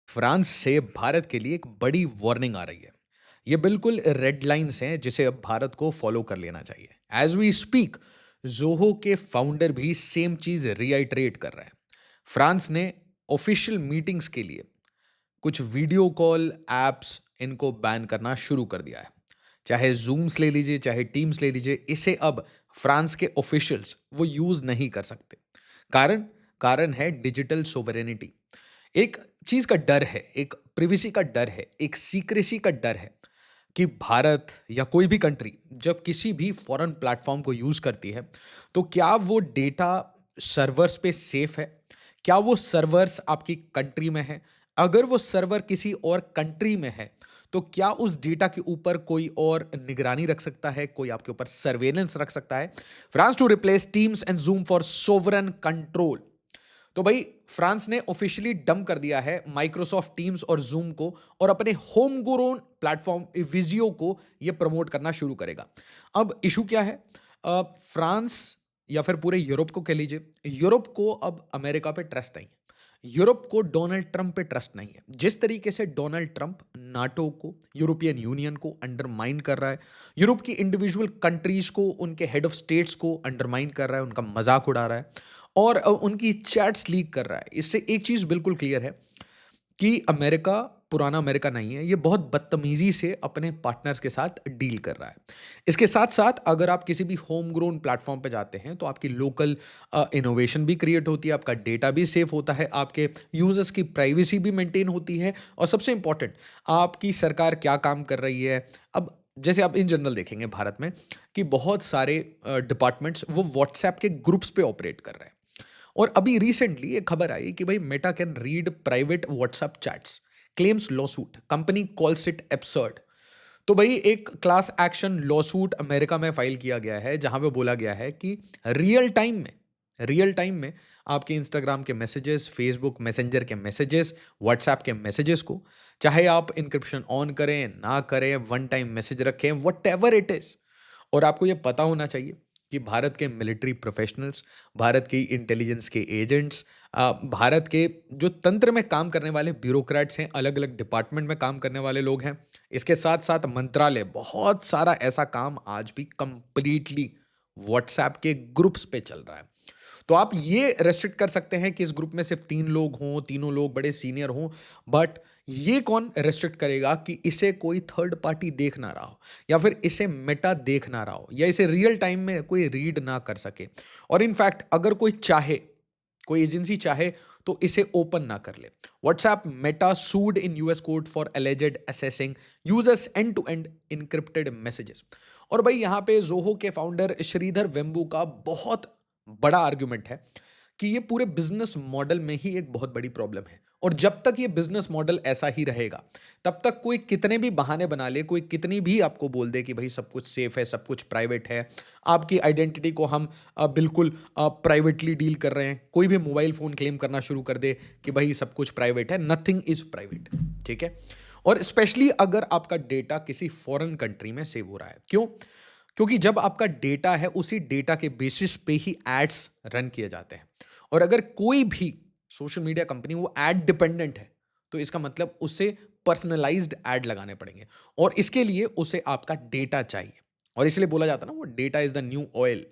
France से भारत के लिए एक बड़ी वार्निंग आ रही है। ये बिल्कुल रेड लाइन्स हैं जिसे अब भारत को फॉलो कर लेना चाहिए। एज वी स्पीक, जोहो के फाउंडर भी सेम चीज रीआइटरेट कर रहे हैं। फ्रांस ने ऑफिशियल मीटिंग्स के लिए कुछ वीडियो कॉल एप्स इनको बैन करना शुरू कर दिया है। चाहे जूम्स ले लीजिए, चाहे टीम्स ले लीजिए, इसे अब फ्रांस के ऑफिशियल्स वो यूज नहीं कर सकते। कारण कारण है डिजिटल सोवरेनिटी। एक चीज का डर है, एक प्रिवेसी का डर है, एक सीक्रेसी का डर है कि भारत या कोई भी कंट्री जब किसी भी फॉरेन प्लेटफॉर्म को यूज करती है, तो क्या वो डेटा सर्वर्स पे सेफ है? क्या वो सर्वर्स आपकी कंट्री में है? अगर वो सर्वर किसी और कंट्री में है, तो क्या उस डेटा के ऊपर कोई और निगरानी रख सकता है, कोई आपके ऊपर सर्वेलेंस रख सकता है? France to replace Teams and Zoom for sovereign control. तो भाई, फ्रांस ने ऑफिशियली डंप कर दिया है माइक्रोसॉफ्ट टीम्स और जूम को, और अपने होम ग्रोन प्लेटफॉर्म विजियो को ये प्रमोट करना शुरू करेगा। अब इशू क्या है? फ्रांस या फिर पूरे यूरोप को कह लीजिए, यूरोप को अब अमेरिका पे ट्रस्ट नहीं है। यूरोप को डोनाल्ड ट्रंप पे ट्रस्ट नहीं है। जिस तरीके से डोनाल्ड ट्रंप नाटो को, यूरोपियन यूनियन को अंडरमाइन कर रहा है, यूरोप की इंडिविजुअल कंट्रीज को, उनके हेड ऑफ स्टेट्स को अंडरमाइन कर रहा है, उनका मजाक उड़ा रहा है और उनकी चैट्स लीक कर रहा है, इससे एक चीज बिल्कुल क्लियर है कि अमेरिका पुराना अमेरिका नहीं है। ये बहुत बदतमीजी से अपने पार्टनर्स के साथ डील कर रहा है। इसके साथ साथ अगर आप किसी भी होम ग्रोन प्लेटफॉर्म पे जाते हैं, तो आपकी लोकल इनोवेशन भी क्रिएट होती है, आपका डेटा भी सेफ होता है, आपके यूजर्स की प्राइवेसी भी मेंटेन होती है, और सबसे इंपॉर्टेंट, आपकी सरकार क्या काम कर रही है। अब जैसे आप इन जनरल देखेंगे भारत में कि बहुत सारे डिपार्टमेंट्स वो व्हाट्सएप के ग्रुप्स पे ऑपरेट कर रहे हैं। और अभी रिसेंटली एक खबर आई कि भाई Meta can read private WhatsApp chats, claims lawsuit, company calls it absurd. तो भाई एक क्लास एक्शन लॉसूट अमेरिका में फाइल किया गया है, जहां पे बोला गया है कि रियल टाइम में आपके इंस्टाग्राम के मैसेजेस, फेसबुक मैसेंजर के मैसेजेस, व्हाट्सएप के मैसेजेस को, चाहे आप इंक्रिप्शन ऑन करें ना करें, वन टाइम मैसेज रखें, वट एवर इट इज, और आपको ये पता होना चाहिए कि भारत के मिलिट्री प्रोफेशनल्स, भारत की इंटेलिजेंस के एजेंट्स, भारत के जो तंत्र में काम करने वाले ब्यूरोक्रेट्स हैं, अलग अलग डिपार्टमेंट में काम करने वाले लोग हैं, इसके साथ साथ मंत्रालय, बहुत सारा ऐसा काम आज भी कंप्लीटली व्हाट्सएप के ग्रुप्स पे चल रहा है। तो आप ये रेस्ट्रिक्ट कर सकते हैं कि इस ग्रुप में सिर्फ 3 लोग हों, तीनों लोग बड़े सीनियर हों, बट ये कौन रेस्ट्रिक्ट करेगा कि इसे कोई थर्ड पार्टी देख ना रहा हो, या फिर इसे मेटा देख ना रहा हो, या इसे रियल टाइम में कोई रीड ना कर सके। और इनफैक्ट अगर कोई चाहे, कोई एजेंसी चाहे, तो इसे ओपन ना कर ले। WhatsApp Meta sued in US court for alleged accessing users end to end encrypted messages. और भाई यहाँ पे जोहो के फाउंडर श्रीधर वेम्बू का बहुत बड़ा आर्ग्यूमेंट है कि ये पूरे बिजनेस मॉडल में ही एक बहुत बड़ी प्रॉब्लम है, और जब तक ये बिजनेस मॉडल ऐसा ही रहेगा, तब तक कोई कितने भी बहाने बना ले, कोई कितनी भी आपको बोल दे कि भाई सब कुछ सेफ है, सब कुछ प्राइवेट है, आपकी आइडेंटिटी को हम बिल्कुल प्राइवेटली डील कर रहे हैं, कोई भी मोबाइल फोन क्लेम करना शुरू कर दे कि भाई सब कुछ प्राइवेट है, नथिंग इज प्राइवेट। ठीक है? और स्पेशली अगर आपका डेटा किसी फॉरेन कंट्री में सेव हो रहा है, क्यों? क्योंकि जब आपका डेटा है, उसी डेटा के बेसिस पे ही एड्स रन किए जाते हैं, और अगर कोई भी सोशल मीडिया कंपनी वो एड डिपेंडेंट है, तो इसका मतलब उसे पर्सनलाइज्ड एड लगाने पड़ेंगे, और इसके लिए उसे आपका डेटा चाहिए। और इसलिए बोला जाता है ना, वो data is the new oil.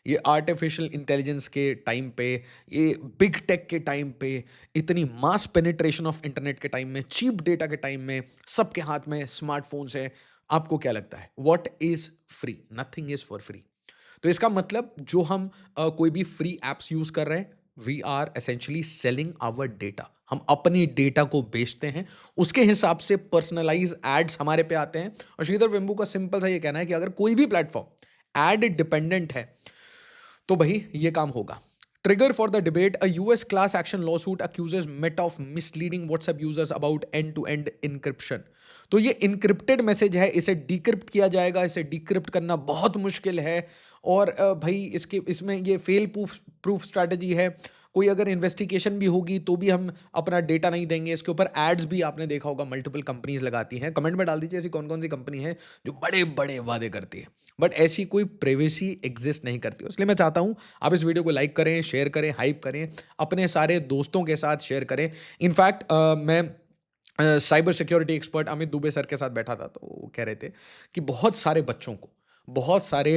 ये आर्टिफिशियल इंटेलिजेंस के टाइम पे, ये बिग टेक के टाइम पे, इतनी मास पेनिट्रेशन ऑफ इंटरनेट के टाइम में, चीप डेटा के टाइम में, सबके हाथ में स्मार्टफोन्स है, आपको क्या लगता है what is free? Nothing is for free. तो इसका मतलब जो हम कोई भी फ्री एप्स यूज कर रहे हैं, we are essentially selling our data. हम अपनी डेटा को बेचते हैं, उसके हिसाब से पर्सनलाइज एड्स हमारे पे आते हैं। और श्रीधर वेम्बू का सिंपल सा ये कहना है कि अगर कोई भी प्लेटफॉर्म एड डिपेंडेंट है, तो भाई ये काम होगा। Trigger for the debate, a US class action lawsuit accuses Meta of misleading WhatsApp users about end to end encryption. तो ये इनक्रिप्टेड मैसेज है, इसे डिक्रिप्ट किया जाएगा, इसे डिक्रिप्ट करना बहुत मुश्किल है, और भाई इसके इसमें ये फेल प्रूफ प्रूफ स्ट्रैटेजी है। कोई अगर इन्वेस्टिगेशन भी होगी तो भी हम अपना डेटा नहीं देंगे। इसके ऊपर एड्स भी आपने देखा होगा मल्टीपल कंपनीज लगाती हैं। कमेंट में डाल दीजिए ऐसी कौन कौन सी कंपनी है जो बड़े बड़े वादे करती है, बट ऐसी कोई प्राइवेसी एग्जिस्ट नहीं करती। इसलिए मैं चाहता हूं आप इस वीडियो को लाइक करें, शेयर करें, हाइप करें, अपने सारे दोस्तों के साथ शेयर करें। इनफैक्ट मैं cyber security expert Amit Dubey sir के साथ बैठा था, तो वो कह रहे थे कि बहुत सारे बच्चों को, बहुत सारे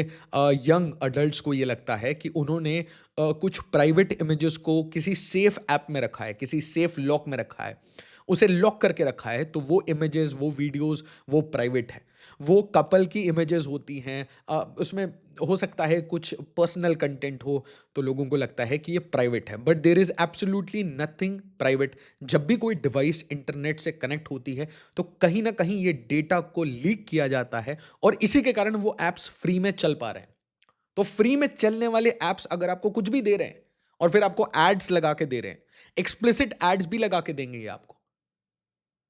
यंग अडल्ट्स को ये लगता है कि उन्होंने कुछ प्राइवेट इमेजेस को किसी सेफ ऐप में रखा है, किसी सेफ लॉक में रखा है, उसे लॉक करके रखा है, तो वो इमेजेस, वो वीडियोस, वो प्राइवेट है। वो कपल की इमेजेस होती हैं, उसमें हो सकता है कुछ पर्सनल कंटेंट हो, तो लोगों को लगता है कि ये प्राइवेट है, but there is absolutely nothing private. जब भी कोई डिवाइस इंटरनेट से कनेक्ट होती है, तो कहीं ना कहीं ये डेटा को लीक किया जाता है, और इसी के कारण वो एप्स फ्री में चल पा रहे हैं। तो फ्री में चलने वाले एप्स अगर आपको कुछ भी दे रहे हैं, और फिर आपको एड्स लगा के दे रहे हैं, एक्सप्लिसिट एड्स भी लगा के देंगे ये आपको,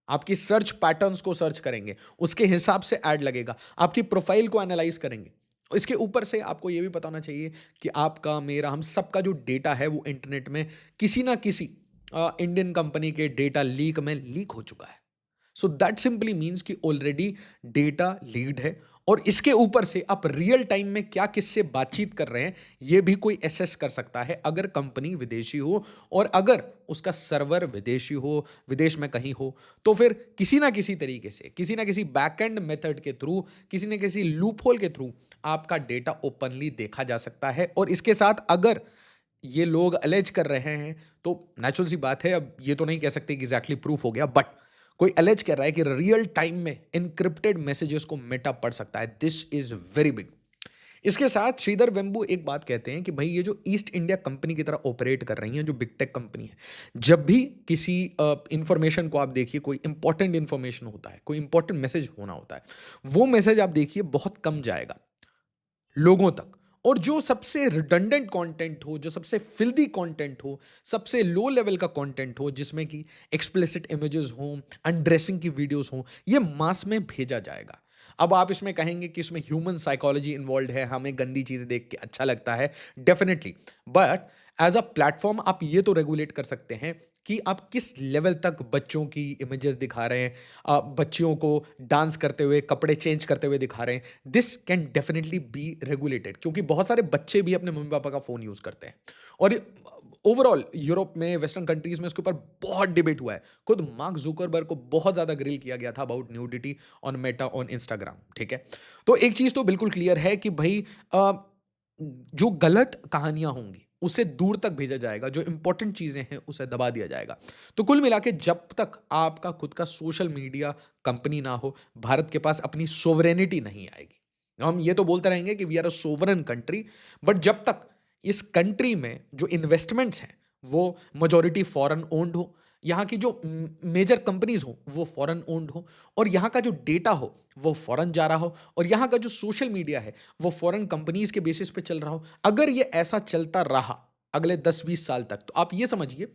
आपकी सर्च पैटर्न्स को सर्च करेंगे, उसके हिसाब से ऐड लगेगा, आपकी प्रोफाइल को एनालाइज करेंगे। इसके ऊपर से आपको यह भी पता होना चाहिए कि आपका, मेरा, हम सबका जो डेटा है वो इंटरनेट में किसी ना किसी इंडियन कंपनी के डेटा लीक में लीक हो चुका है। सो दैट सिंपली मीन्स कि ऑलरेडी डेटा लीक्ड है, और इसके ऊपर से आप रियल टाइम में क्या किससे बातचीत कर रहे हैं ये भी कोई एसेस कर सकता है, अगर कंपनी विदेशी हो और अगर उसका सर्वर विदेशी हो, विदेश में कहीं हो, तो फिर किसी ना किसी तरीके से, किसी ना किसी बैकएंड मेथड के थ्रू, किसी ना किसी लूपहोल के थ्रू आपका डेटा ओपनली देखा जा सकता है। और इसके साथ अगर ये लोग अलेज कर रहे हैं, तो नेचुरल सी बात है, अब ये तो नहीं कह सकते कि एग्जैक्टली प्रूफ हो गया, बट कोई अलेज कर रहा है कि रियल टाइम में इनक्रिप्टेड मैसेजेस को मेटा पढ़ सकता है। This is very big. इसके साथ श्रीधर वेम्बू एक बात कहते हैं कि भाई ये जो ईस्ट इंडिया कंपनी की तरह ऑपरेट कर रही हैं, जो बिग टेक कंपनी है, जब भी किसी इंफॉर्मेशन को आप देखिए, कोई इंपॉर्टेंट इंफॉर्मेशन होता है, कोई इंपॉर्टेंट मैसेज होना होता है, वो मैसेज आप देखिए बहुत कम जाएगा लोगों तक। और जो सबसे रिडंडेंट कंटेंट हो, जो सबसे फिल्दी कंटेंट हो, सबसे लो लेवल का कंटेंट हो, जिसमें कि एक्सप्लिसिट इमेजेस हो, अनड्रेसिंग की वीडियोस हो, ये मास में भेजा जाएगा। अब आप इसमें कहेंगे कि इसमें ह्यूमन साइकोलॉजी इन्वॉल्व है, हमें गंदी चीजें देख के अच्छा लगता है, definitely, but as a platform आप ये तो रेगुलेट कर सकते हैं कि आप किस लेवल तक बच्चों की इमेजेस दिखा रहे हैं, बच्चियों को डांस करते हुए, कपड़े चेंज करते हुए दिखा रहे हैं। This can definitely be regulated, क्योंकि बहुत सारे बच्चे भी अपने मम्मी पापा का फोन यूज करते हैं, और ओवरऑल यूरोप में, वेस्टर्न कंट्रीज में इसके ऊपर बहुत डिबेट हुआ है। खुद मार्क जुकरबर्ग को बहुत ज्यादा ग्रिल किया गया था about nudity on Meta on Instagram, ठीक है। तो एक चीज तो बिल्कुल क्लियर है कि भाई जो गलत कहानियां होंगी उसे दूर तक भेजा जाएगा, जो इंपॉर्टेंट चीजें हैं उसे दबा दिया जाएगा। तो कुल मिला के जब तक आपका खुद का सोशल मीडिया कंपनी ना हो, भारत के पास अपनी सोवरेनिटी नहीं आएगी। हम ये तो बोलते रहेंगे कि we are a sovereign country, but जब तक इस कंट्री में जो इन्वेस्टमेंट्स हैं वो मेजॉरिटी फॉरेन ओन्ड हो, यहाँ की जो मेजर कंपनीज हो वो फॉरेन ओन्ड हो, और यहाँ का जो डेटा हो वो फॉरेन जा रहा हो, और यहाँ का जो सोशल मीडिया है वो फॉरेन कंपनीज के बेसिस पे चल रहा हो, अगर ये ऐसा चलता रहा अगले 10-20 साल तक, तो आप ये समझिए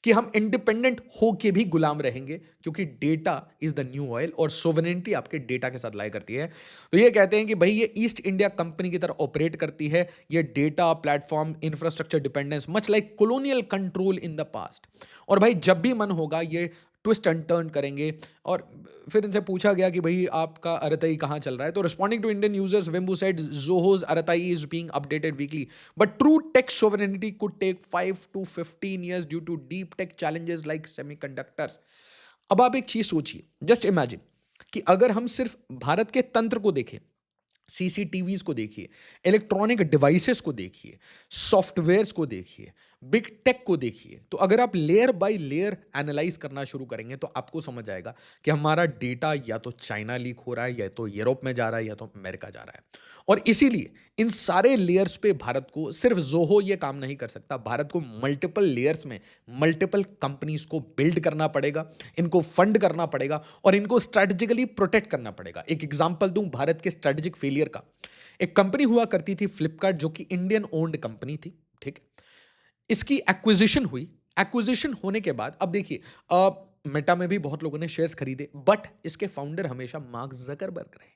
कि हम इंडिपेंडेंट होके भी गुलाम रहेंगे, क्योंकि data is the new oil, और सोवरेनिटी आपके डेटा के साथ लाई करती है। तो ये कहते हैं कि भाई ये ईस्ट इंडिया कंपनी की तरह ऑपरेट करती है, ये data platform infrastructure dependence, much like colonial control in the past. और भाई जब भी मन होगा ये ट्विस्ट एंड टर्न करेंगे। और फिर इनसे पूछा गया कि भाई आपका अरतई कहाँ चल रहा है, तो responding to Indian users Vembu said Zoho's Arattai is being updated weekly, but true tech sovereignty could take 5 to 15 years due to deep tech challenges like semiconductors। अब आप एक चीज सोचिए, जस्ट इमेजिन कि अगर हम सिर्फ भारत के तंत्र को देखें, सीसीटीवीज को देखिए, इलेक्ट्रॉनिक डिवाइसेस को देखिए, सॉफ्टवेयर्स को देखिए, बिग टेक को देखिए, तो अगर आप लेयर बाय लेयर एनालाइज करना शुरू करेंगे तो आपको समझ आएगा कि हमारा डेटा या तो चाइना लीक हो रहा है, या तो यूरोप में जा रहा है, या तो अमेरिका जा रहा है। और इसीलिए इन सारे लेयर्स पे भारत को, सिर्फ जोहो ये काम नहीं कर सकता, भारत को मल्टीपल लेयर्स में मल्टीपल कंपनीज को बिल्ड करना पड़ेगा, इनको फंड करना पड़ेगा, और इनको स्ट्रेटेजिकली प्रोटेक्ट करना पड़ेगा। एक एग्जांपल दूं भारत के स्ट्रेटेजिक फेलियर का। एक कंपनी हुआ करती थी फ्लिपकार्ट, जो कि इंडियन ओन्ड कंपनी थी, ठीक है। इसकी एक्विजिशन हुई, एक्विजिशन होने के बाद अब देखिए, मेटा में भी बहुत लोगों ने शेयर्स खरीदे, बट इसके फाउंडर हमेशा मार्क जकरबर्ग रहे,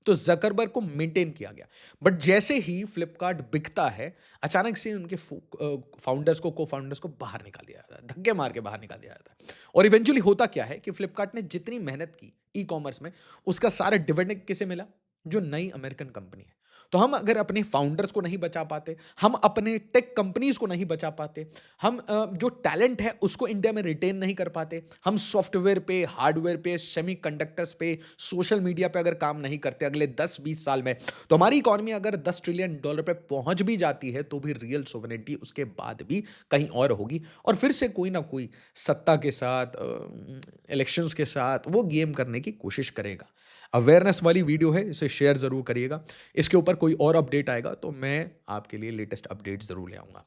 तो जकरबर्ग को मेंटेन किया गया। बट जैसे ही फ्लिपकार्ट बिकता है, अचानक से उनके फाउंडर्स को, को फाउंडर्स को बाहर निकाल दिया जाता है, धक्के मार के बाहर निकाल दिया जाता है। और इवेंचुअली होता क्या है कि फ्लिपकार्ट ने जितनी मेहनत की ई कॉमर्स में, उसका सारा डिविडेंड किसे मिला? जो नई अमेरिकन कंपनी है। तो हम अगर अपने फाउंडर्स को नहीं बचा पाते, हम अपने टेक कंपनीज़ को नहीं बचा पाते, हम जो टैलेंट है उसको इंडिया में रिटेन नहीं कर पाते, हम सॉफ्टवेयर पे, हार्डवेयर पे, सेमीकंडक्टर्स पे, सोशल मीडिया पे अगर काम नहीं करते अगले 10-20 साल में, तो हमारी इकोनॉमी अगर $10 ट्रिलियन पे पहुँच भी जाती है, तो भी रियल सोवेरेनिटी उसके बाद भी कहीं और होगी और फिर से कोई ना कोई सत्ता के साथ इलेक्शंस के साथ वो गेम करने की कोशिश करेगा। अवेयरनेस वाली वीडियो है, इसे शेयर ज़रूर करिएगा। इसके ऊपर कोई और अपडेट आएगा तो मैं आपके लिए लेटेस्ट अपडेट ज़रूर ले आऊँगा।